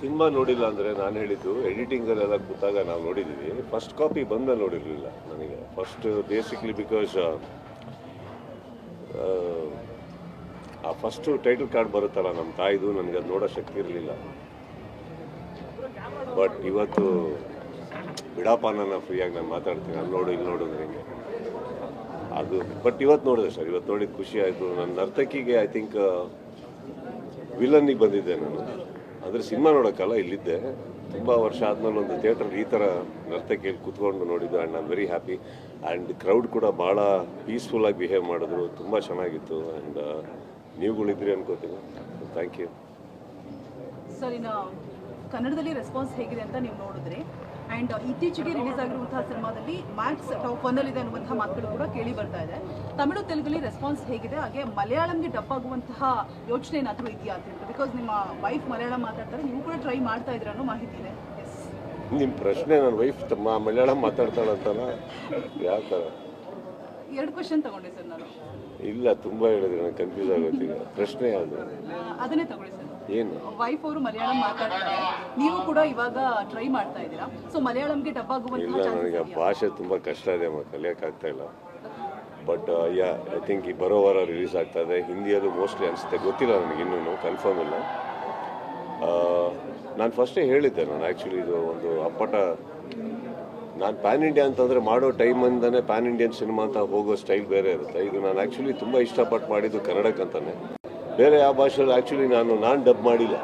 Cinema ನೋಡಿಲ್ಲ ಅಂದರೆ ನಾನು ಹೇಳಿದ್ದು ಎಡಿಟಿಂಗಲ್ಲೆಲ್ಲ ಕೂತಾಗ ನಾವು ನೋಡಿದ್ದೀವಿ. ಫಸ್ಟ್ ಕಾಪಿ ಬಂದ ನೋಡಿರಲಿಲ್ಲ ನನಗೆ. ಫಸ್ಟ್ ಬೇಸಿಕ್ಲಿ ಬಿಕಾಸ್ ಆ ಫಸ್ಟು ಟೈಟಲ್ ಕಾರ್ಡ್ ಬರುತ್ತಲ್ಲ ನಮ್ಮ ತಾಯಿದು, ನನಗೆ ಅದು ನೋಡೋ ಶಕ್ತಿ ಇರಲಿಲ್ಲ. ಬಟ್ ಇವತ್ತು ಬಿಡಪ್ಪ, ನನ್ನ ಫ್ರೀಯಾಗಿ ನಾನು ಮಾತಾಡ್ತೀನಿ, ಅಲ್ಲಿ ನೋಡು ಇಲ್ಲಿ ನೋಡು ನನಗೆ ಅದು. ಬಟ್ ಇವತ್ತು ನೋಡಿದೆ ಸರ್, ಇವತ್ತು ನೋಡಿದ ಖುಷಿ ಆಯಿತು. ನನ್ನ ನರ್ತಕಿಗೆ ಐ ಥಿಂಕ್ ವಿಲನ್ನಿಗೆ ಬಂದಿದ್ದೆ ನಾನು, ಅಂದರೆ ಸಿನಿಮಾ ನೋಡೋಕ್ಕಲ್ಲ, ಇಲ್ಲಿದ್ದೆ. ತುಂಬ ವರ್ಷ ಆದಮೇಲೆ ಒಂದು ಥಿಯೇಟರ್ ಈ ಥರ ನರ್ತಕಿಯಲ್ಲಿ ಕೂತ್ಕೊಂಡು ನೋಡಿದ್ದು. And I am very happy. And crowd ಕೂಡ ಭಾಳ ಪೀಸ್ಫುಲ್ಲಾಗಿ ಬಿಹೇವ್ ಮಾಡಿದ್ರು, ತುಂಬ ಚೆನ್ನಾಗಿತ್ತು. ಆ್ಯಂಡ್ ನೀವುಗಳಿದ್ರಿ ಅನ್ಕೋತೀನಿ. Thank you sir. ಇನ್ನು ಕನ್ನಡದಲ್ಲಿ ರೆಸ್ಪಾನ್ಸ್ ಹೇಗಿದೆ ಅಂತ ನೀವು ನೋಡಿದ್ರಿ. ಆ್ಯಂಡ್ ಇತ್ತೀಚೆಗೆ ರಿಲೀಸ್ ಆಗಿರುವಂತಹ ಸಿನಿಮಾದಲ್ಲಿ ಮ್ಯಾಕ್ಸ್ ಟಾಪ್ 1 ಇದೆ ಅನ್ನುವಂತಹ ಮಾತುಗಳು ಕೂಡ ಕೇಳಿ ಬರ್ತಾ ಇದೆ. ತಮಿಳು ತೆಲುಗಲ್ಲಿ ರೆಸ್ಪಾನ್ಸ್ ಹೇಗಿದೆ, ಹಾಗೆ ಮಲಯಾಳಂಗೆ ಡಬ್ ಆಗುವಂತಹ ಯೋಚನೆ ಏನಾದರೂ ಇದೆಯಾ ಅಂತ ಹೇಳ್ತಾರೆ? ಬಿಕಾಸ್ ನಿಮ್ಮ ವೈಫ್ ಮಲಯಾಳಂ ಮಾತಾಡ್ತಾರೆ, ನೀವು ಕೂಡ ಟ್ರೈ ಮಾಡ್ತಾ ಇದ್ದೀರ ಅನ್ನೋ ಮಾಹಿತಿ ಇದೆ. ಎಸ್, ನಿಮ್ಮ ಪ್ರಶ್ನೆ ನನ್ನ ವೈಫ್ ಮಲಯಾಳಂ ಮಾತಾಡ್ತಾಳಂತಲ್ಲ, ಯಾವ ಥರ? 2 ಕ್ವೆಶನ್ ತಗೊಂಡೆ ಸರ್ ನಾನು. ಇಲ್ಲ, ತುಂಬ ಹೇಳಿದ್ರೆ ನನಗೆ ಕನ್ಫ್ಯೂಸ್ ಆಗುತ್ತೆ. ಈಗ ಪ್ರಶ್ನೆ ಯಾವುದು? ಅದನ್ನೇ ತಗೊಳ್ಳಿ ಸರ್. ಏನು? ವೈಫ್ ಅವರು ಮಲಯಾಳಂ ಮಾತಾಡ್ತಾರೆ, ನೀವು ಕೂಡ ಇವಾಗ ಟ್ರೈ ಮಾಡ್ತಾ ಇದ್ದೀರಾ. ಸೊ ಮಲಯಾಳಂಗೆ ಡಬ್ ಆಗುವಂತಹ ಇಲ್ಲ, ನನಗೆ ಆ ಭಾಷೆ ತುಂಬ ಕಷ್ಟ ಇದೆ, ಕಲಿಯೋಕ್ಕಾಗ್ತಾ ಇಲ್ಲ. ಬಟ್ ಯಾ, ಐ ಥಿಂಕ್ ಈ ಬರೋ ವಾರ ರಿಲೀಸ್ ಆಗ್ತಾ ಇದೆ. ಹಿಂದಿಯಲ್ಲೂ ಮೋಸ್ಟ್ಲಿ ಅನಿಸುತ್ತೆ, ಗೊತ್ತಿಲ್ಲ ನನಗೆ, ಇನ್ನೂ ಕನ್ಫರ್ಮ್ ಇಲ್ಲ. ನಾನು ಫಸ್ಟೇ ಹೇಳಿದ್ದೆ, ನಾನು ಆ್ಯಕ್ಚುಲಿ ಇದು ಒಂದು ಅಪ್ಪಟ, ನಾನು ಪ್ಯಾನ್ ಇಂಡಿಯಾ ಅಂತಂದರೆ ಮಾಡೋ ಟೈಮಿಂದನೇ ಪ್ಯಾನ್ ಇಂಡಿಯನ್ ಸಿನಿಮಾ ಅಂತ ಹೋಗೋ ಸ್ಟೈಲ್ ಬೇರೆ ಇರುತ್ತೆ. ಇದು ನಾನು ಆ್ಯಕ್ಚುಲಿ ತುಂಬ ಇಷ್ಟಪಟ್ಟು ಮಾಡಿದ್ದು ಕನ್ನಡಕ್ಕಂತಾನೆ. ಬೇರೆ ಯಾವ ಭಾಷೆಯಲ್ಲಿ ಆ್ಯಕ್ಚುಲಿ ನಾನು ಡಬ್ ಮಾಡಿಲ್ಲ,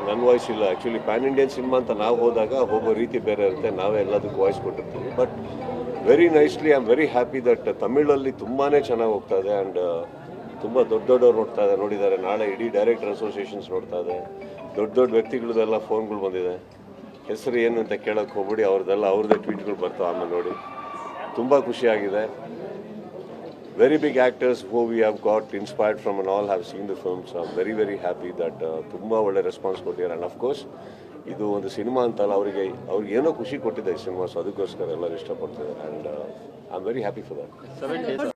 ನನ್ನ ವಾಯ್ಸ್ ಇಲ್ಲ. ಆ್ಯಕ್ಚುಲಿ ಪ್ಯಾನ್ ಇಂಡಿಯನ್ ಸಿನಿಮಾ ಅಂತ ನಾವು ಹೋದಾಗ ಹೋಗೋ ರೀತಿ ಬೇರೆ ಇರುತ್ತೆ, ನಾವೇ ಎಲ್ಲದಕ್ಕೂ ವಾಯ್ಸ್ ಕೊಟ್ಟಿರ್ತೀವಿ. But very nicely I am very happy that ತಮಿಳಲ್ಲಿ ತುಂಬಾ ಚೆನ್ನಾಗಿ ಹೋಗ್ತಾ ಇದೆ. ಆ್ಯಂಡ್ ತುಂಬ ದೊಡ್ಡವ್ರು ನೋಡಿದ್ದಾರೆ. ನಾಳೆ ಇಡೀ ಡೈರೆಕ್ಟರ್ ಅಸೋಸಿಯೇಷನ್ಸ್ ನೋಡ್ತಾ ಇದೆ. ದೊಡ್ಡ ವ್ಯಕ್ತಿಗಳದೆಲ್ಲ ಫೋನ್ಗಳು ಬಂದಿದೆ. ಹೆಸರು ಏನು ಅಂತ ಕೇಳೋಕ್ಕೆ ಹೋಗ್ಬಿಡಿ, ಅವ್ರದ್ದೇ ಟ್ವೀಟ್ಗಳು ಬರ್ತಾವೆ, ಆಮೇಲೆ ನೋಡಿ. ತುಂಬ ಖುಷಿಯಾಗಿದೆ. Very big actors who we have got inspired from all have seen the film. So I am very very happy that ತುಂಬ ಒಳ್ಳೆ ರೆಸ್ಪಾನ್ಸ್ ಕೊಟ್ಟಿದ್ದಾರೆ. ಆ್ಯಂಡ್ ಅಫ್ಕೋರ್ಸ್ ಇದು ಒಂದು ಸಿನಿಮಾ ಅಂತಲ್ಲ, ಅವ್ರಿಗೆ ಏನೋ ಖುಷಿ ಕೊಟ್ಟಿದೆ ಈ ಸಿನಿಮಾ. ಸೊ ಅದಕ್ಕೋಸ್ಕರ ಎಲ್ಲರೂ ಇಷ್ಟಪಡ್ತಿದ್ದಾರೆ. And I am very happy for that.